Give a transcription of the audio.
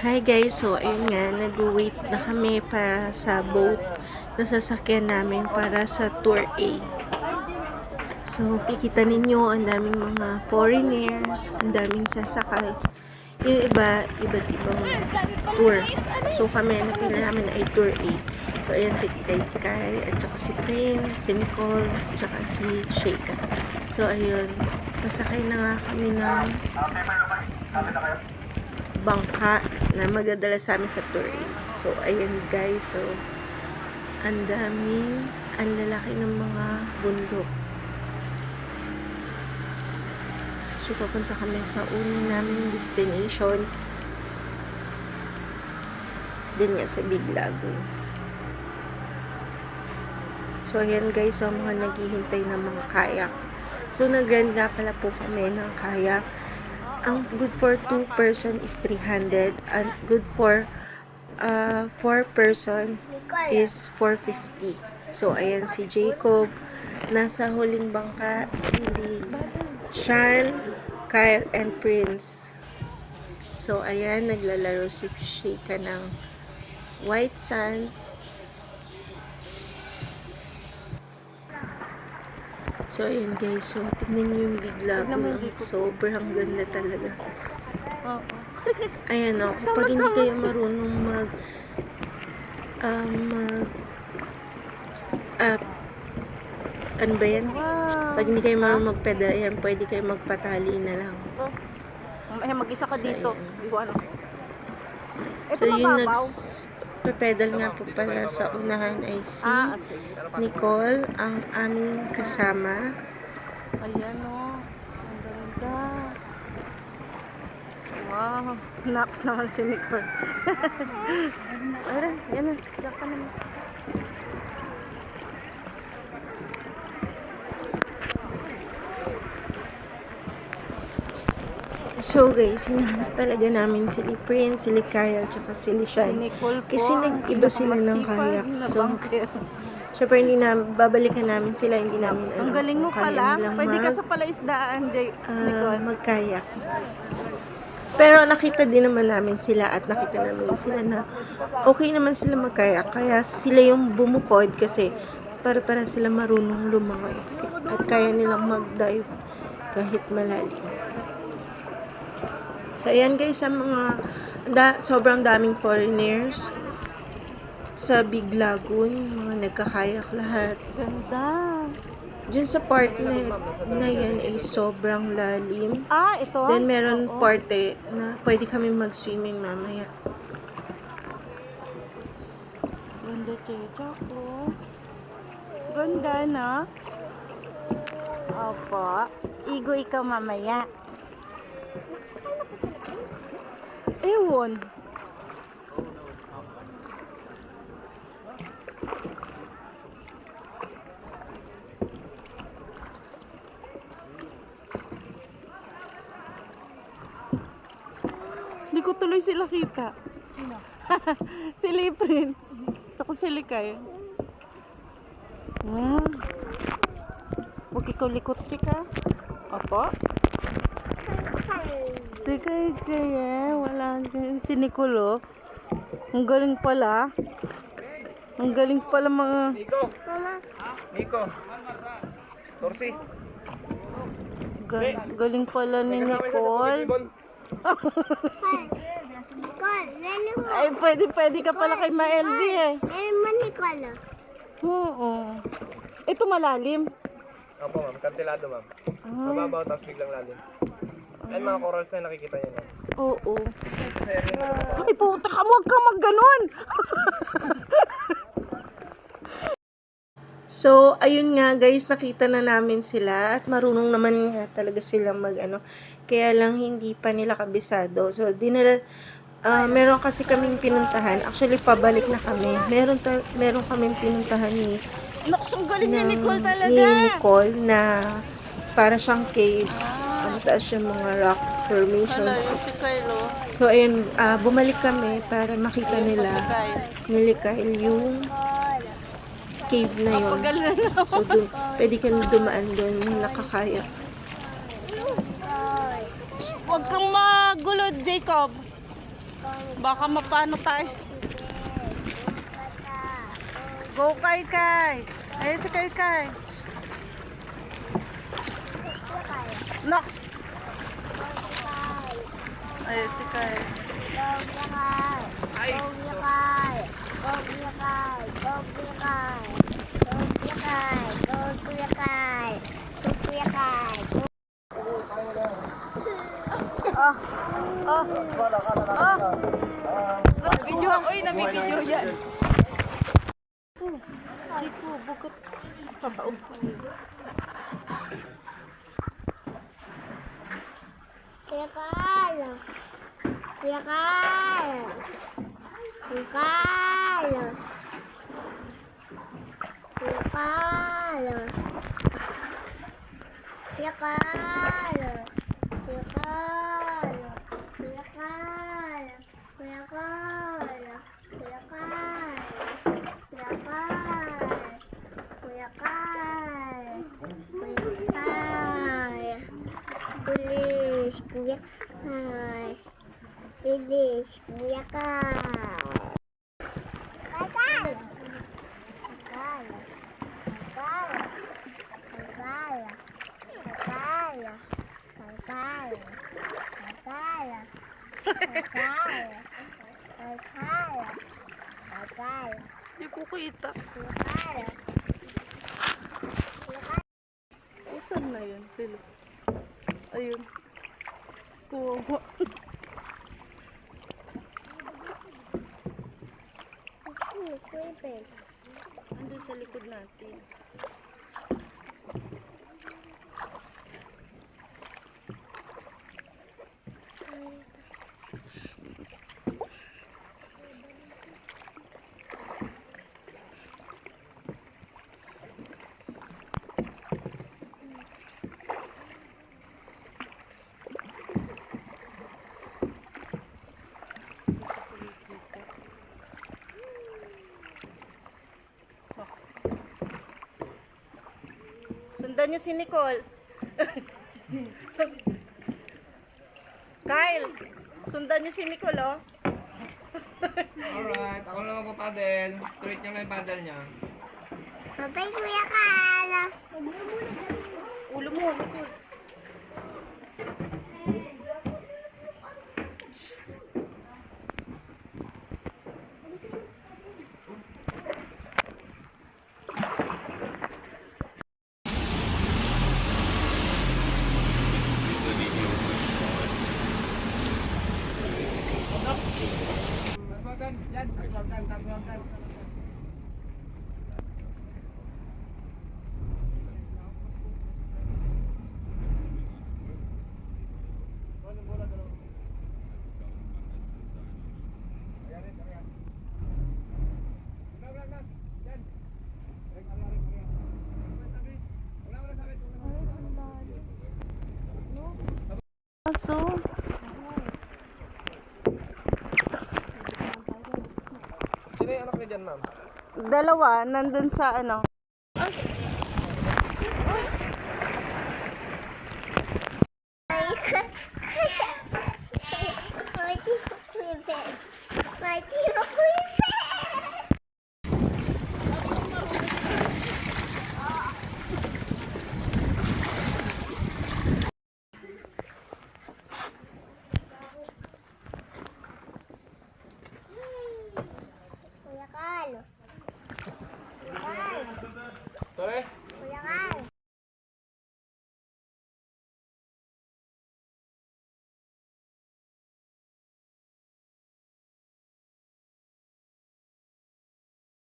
Hi guys, so ayun nga, nag-wait na kami para sa boat na sasakyan namin para sa Tour A. So, kikita ninyo, ang daming mga foreigners, ang daming sasakay. Yung iba, iba't ibang tour. So, kami, napila namin ay Tour A. So, ayan si Kai, at saka si Prince, si Nicole, at saka si Sheikha. So, ayun, nasakay na nga kami ng bangka na magdadala sa amin sa tour. So, ayan guys. So, ang daming, ang lalaki ng mga bundok. So, papunta kami sa unang naming destination. Din nga sa Big Lagoon. So, ayan guys. So, mga naghihintay ng mga kayak. So, nag-rent nga pala po kami ng kayak. Ang good for 2 person is 300 and good for 4 person is 450. So, ayan si Jacob. Nasa huling bangka si Sean, Kyle, and Prince. So, ayan, naglalaro si Sheikha ng white sand. So, ayun guys. So, tignan nyo yung Big Lagoon. Sobrang ganda talaga. Ayan o. Kapag hindi kayo marunong ano ba yan? Pag hindi kayo marunong mag-pedal, ayan, pwede kayo magpatali na lang. Ay, mag-isa ka dito. Ano? So, yung pedal nga po pala sa unahan ay si Nicole, ang aming kasama. Ayan o. Ang ganda. Wow. Naps naman si Nicole. Ayan, ayan na. Diyan ka naman. So guys, hinahanap talaga namin si Prince, si Kyle, tsaka si Sean. Si Nicole po. Kasi nag-iba sila ng kayak. So, syempre hindi na babalikan namin sila, hindi namin ang galing mo pala. Pwede ka sa palaisdaan, Nicole. Magkayak. Pero nakita din naman namin sila at nakita namin sila na okay naman sila magkayak. Kaya sila yung bumukod kasi para sila marunong lumangoy. At kaya nilang mag-dive kahit malalim. So, ayan guys, sa mga sobrang daming foreigners sa Big Lagoon, mga nagkakayak lahat. Ganda. Diyan sa part na yan ay sobrang lalim. Ito? Then, meron parte na pwede kami mag-swimming mamaya. Ganda, Checha ko. Ganda na. Opo. Igo ikaw mamaya. Ewan. Hindi ko tuloy sila kita. Sila yung Prince. Tsaka sila kayo. Wow. Huwag ikaw likot, chika. Opo. Si kaya wala si Nicolo. Ang galing pala. Ang galing pala mga Nico. Torsi. galing pala ni Nicole. Ay, pwede ka pala kay Ma-LB eh. Oo. Ito malalim. Opo ma'am, kantilado ma'am. Mababaw tapos biglang lalim. Yan mga corals na nakikita niyo na. Oo. Ay, puta ka, huwag ka magganon. So, ayun nga guys, nakita na namin sila at marunong naman nga talaga silang kaya lang hindi pa nila kabisado. So, meron kasi kaming pinuntahan. Actually, pabalik na kami. Meron kaming pinuntahan ni Naksong galing ni Nicole talaga. Ni Nicole na para siyang cave. Mataas yung mga rock formation. Si Kylo. So, ayun, bumalik kami para makita nila ni Kyle yung cave na yun. So, dun, pwede ka dumaan doon yung nakakaya. Huwag kang magulo, Jacob. Baka mapano tayo. Go Kai Kai. Ayun si Kai Kai. Shh. Nox. Ayun si Kai. Oh. Oh. Oh. Video. Uy, nami-video yan. Hindi ko, bukat. Tataog ko. Bilis, Kuya Kai. Bilis, Kuya Kai. Kai. Kai. Kai. Kai. Kai. Kai. Kai. Kai. Hindi ko kita. Kai. Saan na yun sila? Ayun. Kuwawa. Andun sa likod natin. Sundan niyo si Nicole. Kyle, sundan niyo si Nicole, oh. Alright, ako lang po paddle. Straight niya lang yung paddle niya. Bye-bye, Kuya Kai. Ulo mo, Nicole. Yan. Aso. Sino yung anak niya dyan, ma'am? Dalawa, nandun sa ano. Kuya Kai. Sorry?